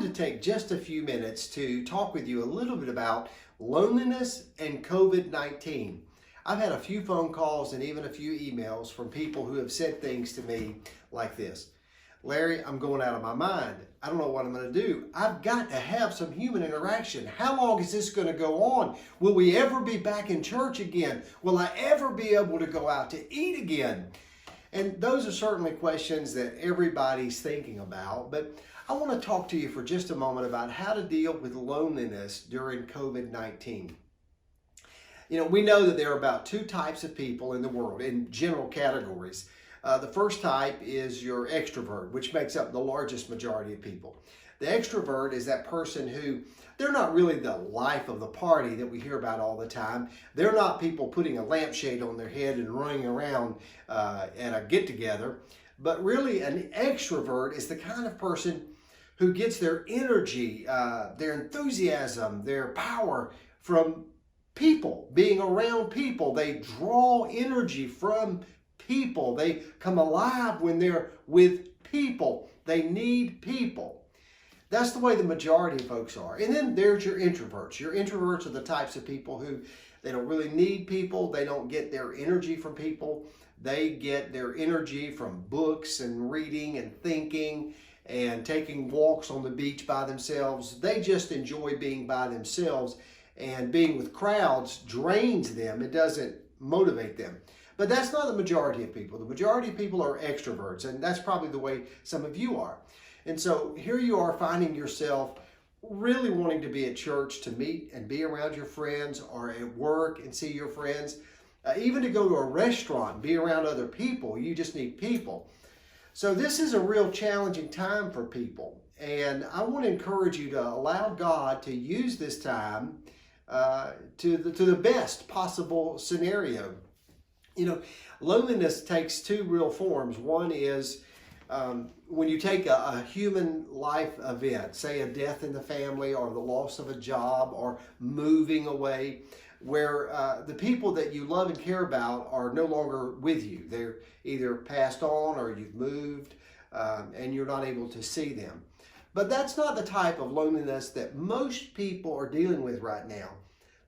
wanted to take just a few minutes to talk with you a little bit about loneliness and COVID-19. I've had a few phone calls and even a few emails from people who have said things to me like this. Larry, I'm going out of my mind. I don't know what I'm going to do. I've got to have some human interaction. How long is this going to go on? Will we ever be back in church again? Will I ever be able to go out to eat again? And those are certainly questions that everybody's thinking about, but I want to talk to you for just a moment about how to deal with loneliness during COVID-19. You know, we know that there are about two types of people in the world in general categories. The first type is your extrovert, which makes up the largest majority of people. The extrovert is that person who, they're not really the life of the party that we hear about all the time. They're not people putting a lampshade on their head and running around at a get-together. But really, an extrovert is the kind of person who gets their energy, their enthusiasm, their power from people, being around people. They draw energy from people. They come alive when they're with people. They need people. That's the way the majority of folks are. And then there's your introverts. Your introverts are the types of people who they don't really need people. They don't get their energy from people. They get their energy from books and reading and thinking and taking walks on the beach by themselves. They just enjoy being by themselves, and being with crowds drains them. It doesn't motivate them. But that's not the majority of people. The majority of people are extroverts, and that's probably the way some of you are. And so here you are finding yourself really wanting to be at church to meet and be around your friends, or at work and see your friends, even to go to a restaurant and be around other people. You just need people. So this is a real challenging time for people. And I want to encourage you to allow God to use this time to the best possible scenario. You know, loneliness takes two real forms. One is when you take a human life event, say a death in the family or the loss of a job or moving away, where the people that you love and care about are no longer with you. They're either passed on or you've moved and you're not able to see them. But that's not the type of loneliness that most people are dealing with right now.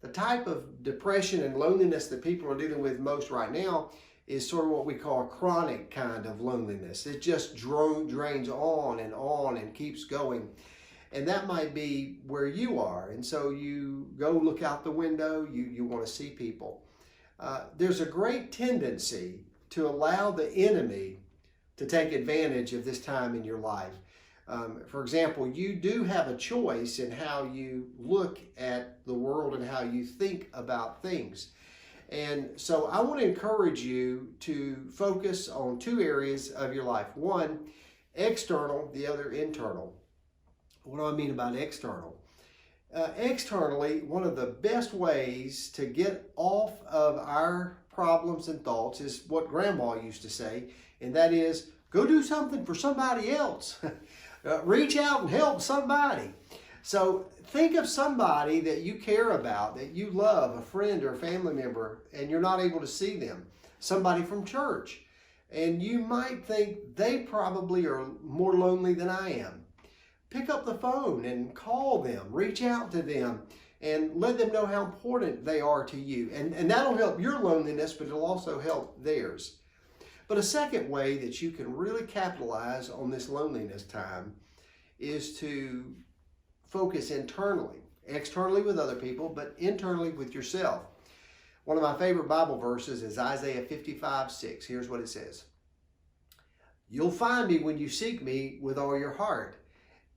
The type of depression and loneliness that people are dealing with most right now is sort of what we call a chronic kind of loneliness. It just drains on and keeps going. And that might be where you are. And so you go look out the window, you want to see people. There's a great tendency to allow the enemy to take advantage of this time in your life. For example, you do have a choice in how you look at the world and how you think about things. And so I want to encourage you to focus on two areas of your life. One, external, the other internal. What do I mean about external? Externally, one of the best ways to get off of our problems and thoughts is what Grandma used to say, and that is, go do something for somebody else. Reach out and help somebody. So think of somebody that you care about, that you love, a friend or a family member, and you're not able to see them. Somebody from church. And you might think they probably are more lonely than I am. Pick up the phone and call them, reach out to them, and let them know how important they are to you. And that'll help your loneliness, but it'll also help theirs. But a second way that you can really capitalize on this loneliness time is to focus internally, externally with other people, but internally with yourself. One of my favorite Bible verses is Isaiah 55:6. Here's what it says. You'll find me when you seek me with all your heart.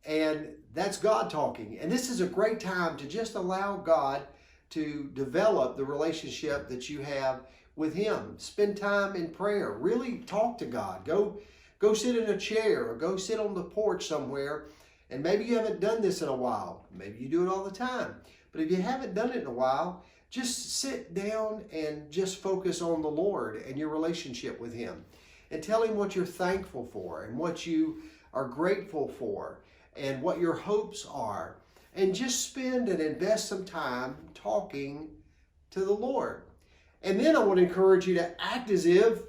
And that's God talking. And this is a great time to just allow God to develop the relationship that you have with Him. Spend time in prayer. Really talk to God. Go sit in a chair or go sit on the porch somewhere. And maybe you haven't done this in a while. Maybe you do it all the time. But if you haven't done it in a while, just sit down and just focus on the Lord and your relationship with Him. And tell Him what you're thankful for and what you are grateful for and what your hopes are. And just spend and invest some time talking to the Lord. And then I want to encourage you to act as if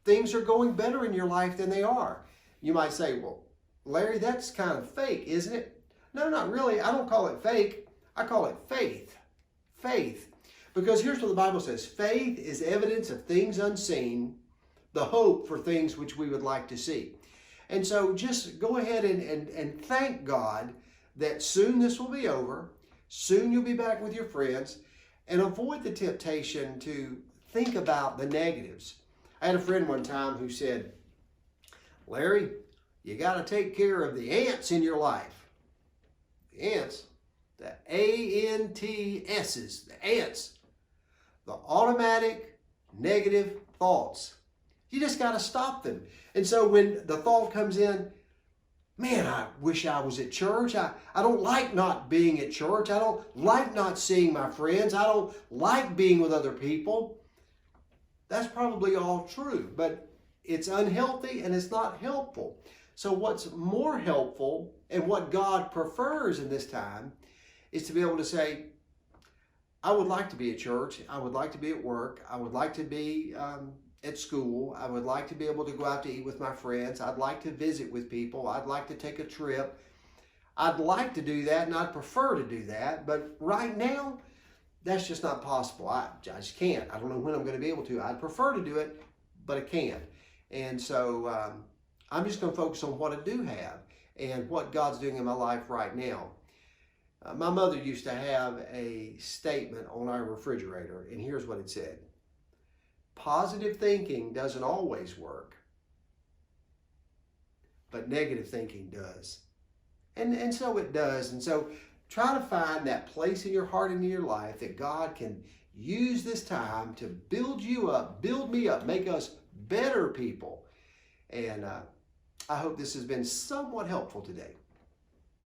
things are going better in your life than they are. You might say, well, Larry, that's kind of fake, isn't it? No, not really. I don't call it fake. I call it faith. Faith. Because here's what the Bible says. Faith is evidence of things unseen, the hope for things which we would like to see. And so just go ahead and thank God that soon this will be over. Soon you'll be back with your friends, and avoid the temptation to think about the negatives. I had a friend one time who said, Larry, you got to take care of the ants in your life. The ants, the A-N-T-S's, the ants, the automatic negative thoughts. You just got to stop them. And so when the thought comes in, man, I wish I was at church. I don't like not being at church. I don't like not seeing my friends. I don't like being with other people. That's probably all true, but it's unhealthy and it's not helpful. So what's more helpful and what God prefers in this time is to be able to say, I would like to be at church. I would like to be at work. I would like to be at school. I would like to be able to go out to eat with my friends. I'd like to visit with people. I'd like to take a trip. I'd like to do that, and I'd prefer to do that. But right now, that's just not possible. I just can't. I don't know when I'm going to be able to. I'd prefer to do it, but I can't. And so I'm just going to focus on what I do have and what God's doing in my life right now. My mother used to have a statement on our refrigerator, and here's what it said. Positive thinking doesn't always work, but negative thinking does. And so it does. And so try to find that place in your heart and in your life that God can use this time to build you up, build me up, make us better people. And I hope this has been somewhat helpful today.